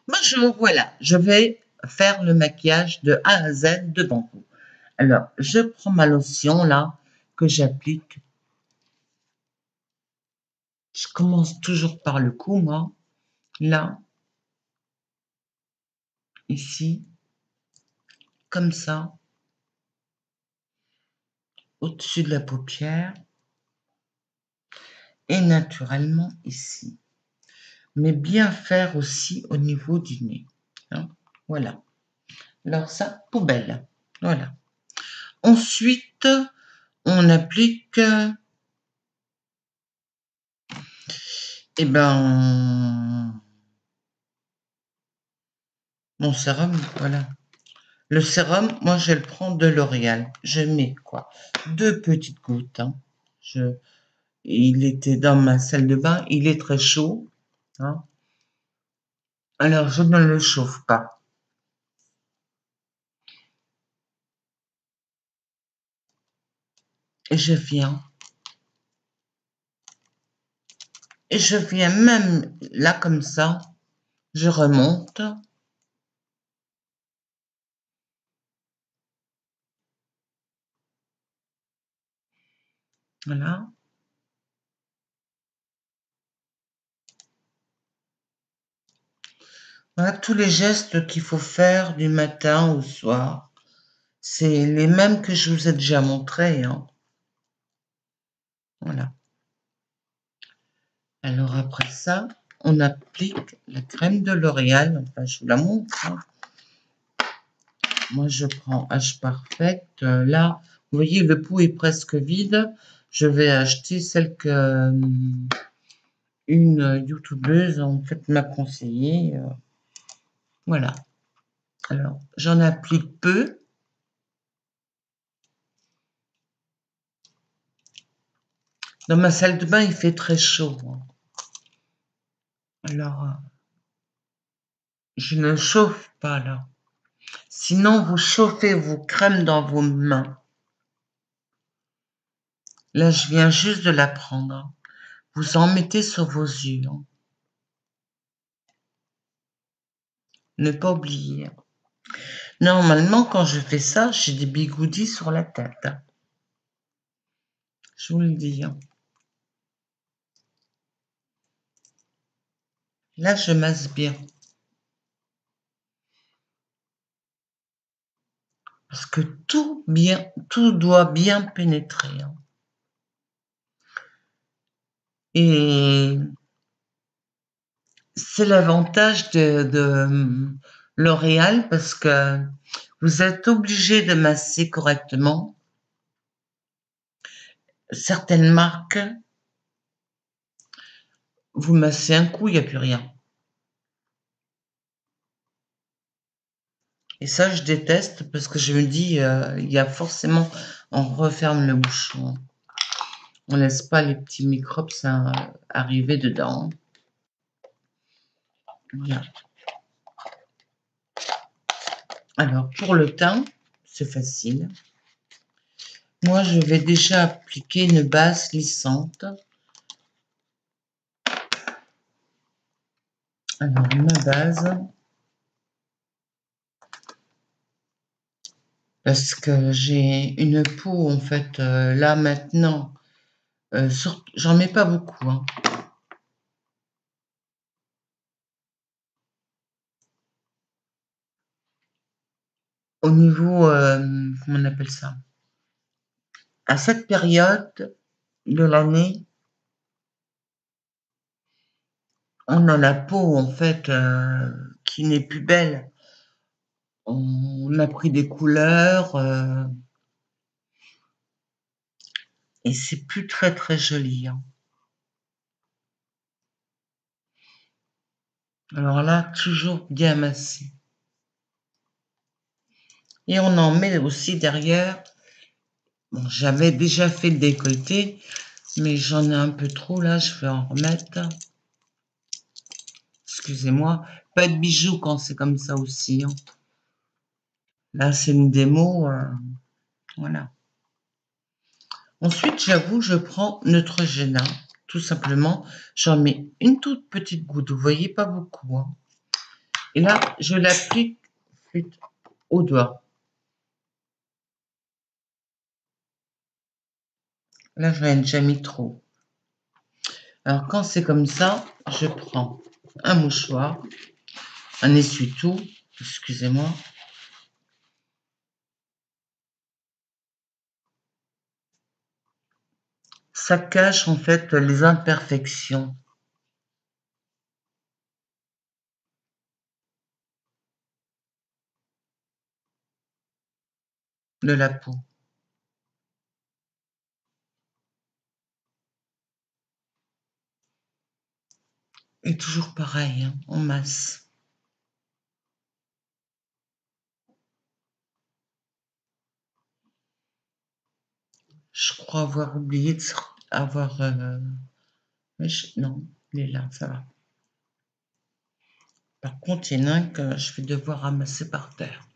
Moi, voilà, je vais faire le maquillage de A à Z devant vous. Alors, je prends ma lotion là, que j'applique. Je commence toujours par le cou, moi. Là, ici, comme ça, au-dessus de la paupière. Et naturellement ici. Mais bien faire aussi au niveau du nez. Hein, voilà. Alors ça, poubelle. Voilà. Ensuite, on applique, eh ben, mon sérum, voilà. Le sérum, moi, je le prends de L'Oréal. Je mets quoi? 2 petites gouttes. Hein. Il était dans ma salle de bain. Il est très chaud. Hein. Alors, je ne le chauffe pas. Et je viens même là comme ça, je remonte. Voilà. Voilà tous les gestes qu'il faut faire du matin au soir. C'est les mêmes que je vous ai déjà montrés. Hein. Voilà. Alors après ça, on applique la crème de L'Oréal. Enfin, je vous la montre. Hein. Moi, je prends H Parfait. Là, vous voyez, le pot est presque vide. Je vais acheter celle que une youtubeuse en fait m'a conseillé. Voilà. Alors, j'en applique peu. Dans ma salle de bain, il fait très chaud. Hein. Alors, je ne chauffe pas là. Sinon, vous chauffez vos crèmes dans vos mains. Là, je viens juste de la prendre. Vous en mettez sur vos yeux. Hein. Ne pas oublier. Normalement, quand je fais ça, j'ai des bigoudis sur la tête. Je vous le dis. Hein. Là, je masse bien. Parce que tout doit bien pénétrer. Hein. Et c'est l'avantage de L'Oréal parce que vous êtes obligé de masser correctement. Certaines marques, vous massez un coup, il n'y a plus rien. Et ça, je déteste parce que je me dis, il y a forcément, on referme le bouchon. On ne laisse pas les petits microbes arriver dedans. Voilà. Alors, pour le teint, c'est facile. Moi, je vais déjà appliquer une base lissante. Alors, ma base, parce que j'ai une peau, en fait, là, maintenant, j'en mets pas beaucoup. Hein. Au niveau, comment on appelle ça? À cette période de l'année, on a la peau, en fait, qui n'est plus belle. On a pris des couleurs et c'est plus très, très joli. Hein. Alors là, toujours bien massé. Et on en met aussi derrière. Bon, j'avais déjà fait le décolleté, mais j'en ai un peu trop là, je vais en remettre. Excusez-moi, pas de bijoux quand c'est comme ça aussi. Hein. Là, c'est une démo. Voilà. Ensuite, j'avoue, je prends Neutrogena, tout simplement. J'en mets une toute petite goutte, vous voyez, pas beaucoup. Hein. Et là, je l'applique au doigt. Là, j'en ai déjà mis trop. Alors, quand c'est comme ça, je prends un mouchoir, un essuie-tout, excusez-moi. Ça cache en fait les imperfections de la peau. Et toujours pareil, hein, en masse. Je crois avoir oublié de avoir... non, il est là, ça va. Par contre, il y en a un que je vais devoir ramasser par terre.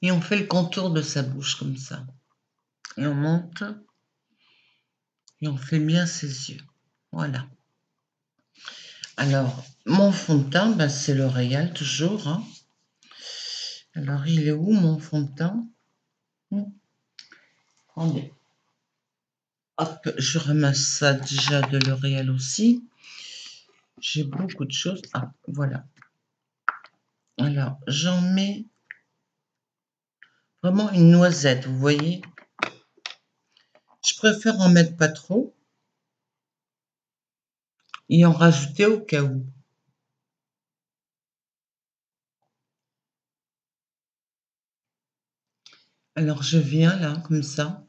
Et on fait le contour de sa bouche comme ça. Et on monte. Et on fait bien ses yeux. Voilà. Alors, mon fond de teint, ben, c'est L'Oréal toujours. Hein. Alors, il est où mon fond de teint? Attendez. Hop, je ramasse ça déjà de L'Oréal aussi. J'ai beaucoup de choses. Ah, voilà. Alors, j'en mets vraiment une noisette, vous voyez. Je préfère en mettre pas trop et en rajouter au cas où. Alors, je viens là, comme ça.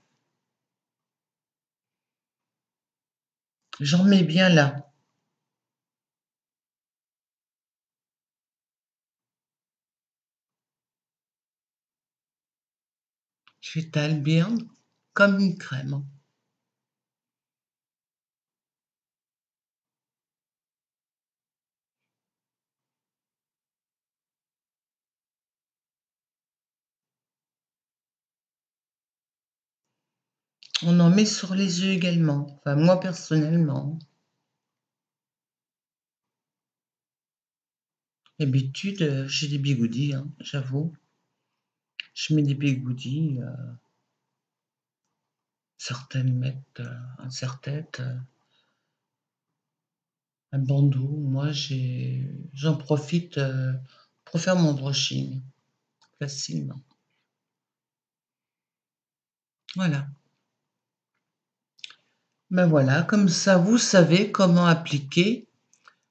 J'en mets bien là. J'étale bien comme une crème. On en met sur les yeux également. Enfin, moi personnellement. D'habitude, j'ai des bigoudis, hein, j'avoue. Je mets des bigoudis. Certaines mettent un serre-tête, un bandeau. Moi, j'en profite pour faire mon brushing facilement. Voilà. Ben voilà, comme ça, vous savez comment appliquer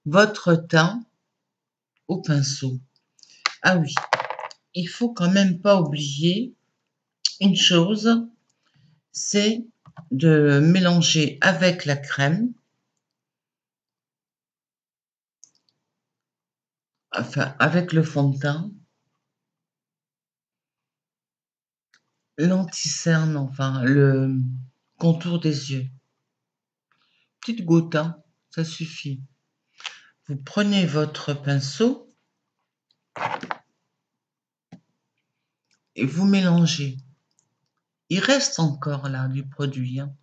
votre teint au pinceau. Ah oui, il faut quand même pas oublier une chose, c'est de mélanger avec la crème, enfin avec le fond de teint, l'anti-cerne, enfin le contour des yeux. Petite goutte, hein, ça suffit. Vous prenez votre pinceau et vous mélangez. Il reste encore là du produit. Hein.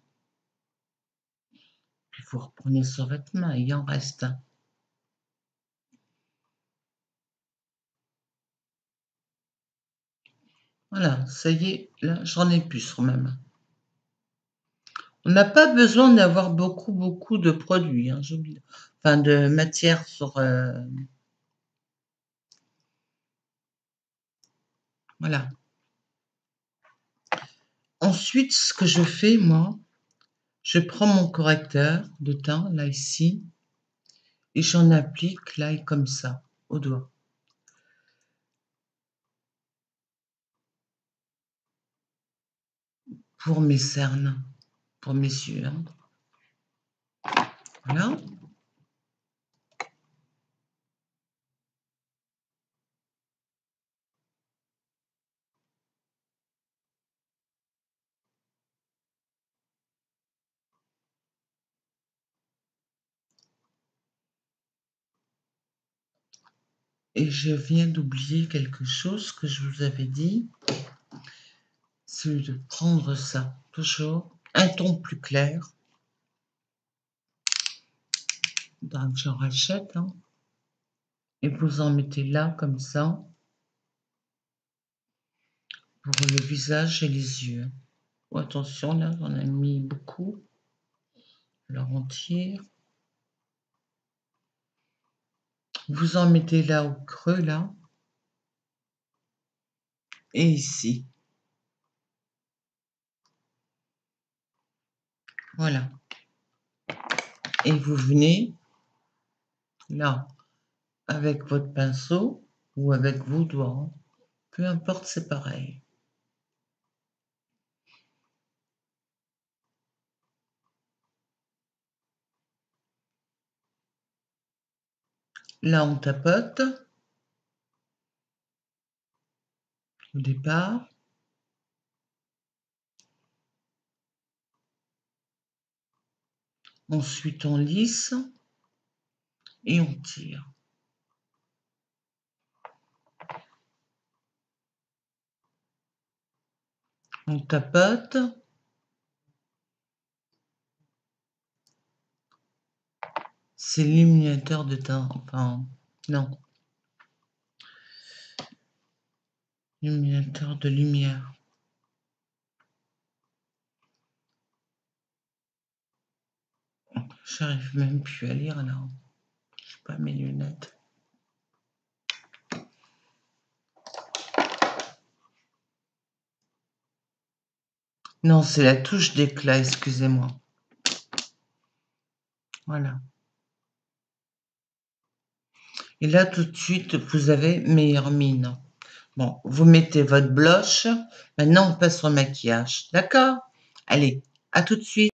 Puis vous reprenez sur votre main, il en reste. Hein. Voilà, ça y est, là, j'en ai plus sur ma main. On n'a pas besoin d'avoir beaucoup de produits, hein, j'oublie. Enfin, de matière sur... voilà. Ensuite, ce que je fais, moi, je prends mon correcteur de teint, là, ici, et j'en applique, là, comme ça, au doigt. Pour mes cernes, pour mes yeux. Hein. Voilà. Et je viens d'oublier quelque chose que je vous avais dit. c'est de prendre ça, toujours un ton plus clair. Donc, j'en rachète, hein, et vous en mettez là, comme ça, pour le visage et les yeux. Oh, attention, là, on a mis beaucoup. Alors, on tire. Vous en mettez là, au creux, là. Et ici. Voilà. Et vous venez, là, avec votre pinceau, ou avec vos doigts, hein. Peu importe, c'est pareil. Là, on tapote au départ. Ensuite, on lisse et on tire. On tapote. C'est l'illuminateur de teint. Enfin, non. Illuminateur de lumière. J'arrive même plus à lire là. Je sais pas mes lunettes. Non, c'est la touche d'éclat, excusez-moi. Voilà. Et là, tout de suite, vous avez meilleure mine. Bon, vous mettez votre blush. Maintenant, on passe au maquillage. D'accord? Allez, à tout de suite.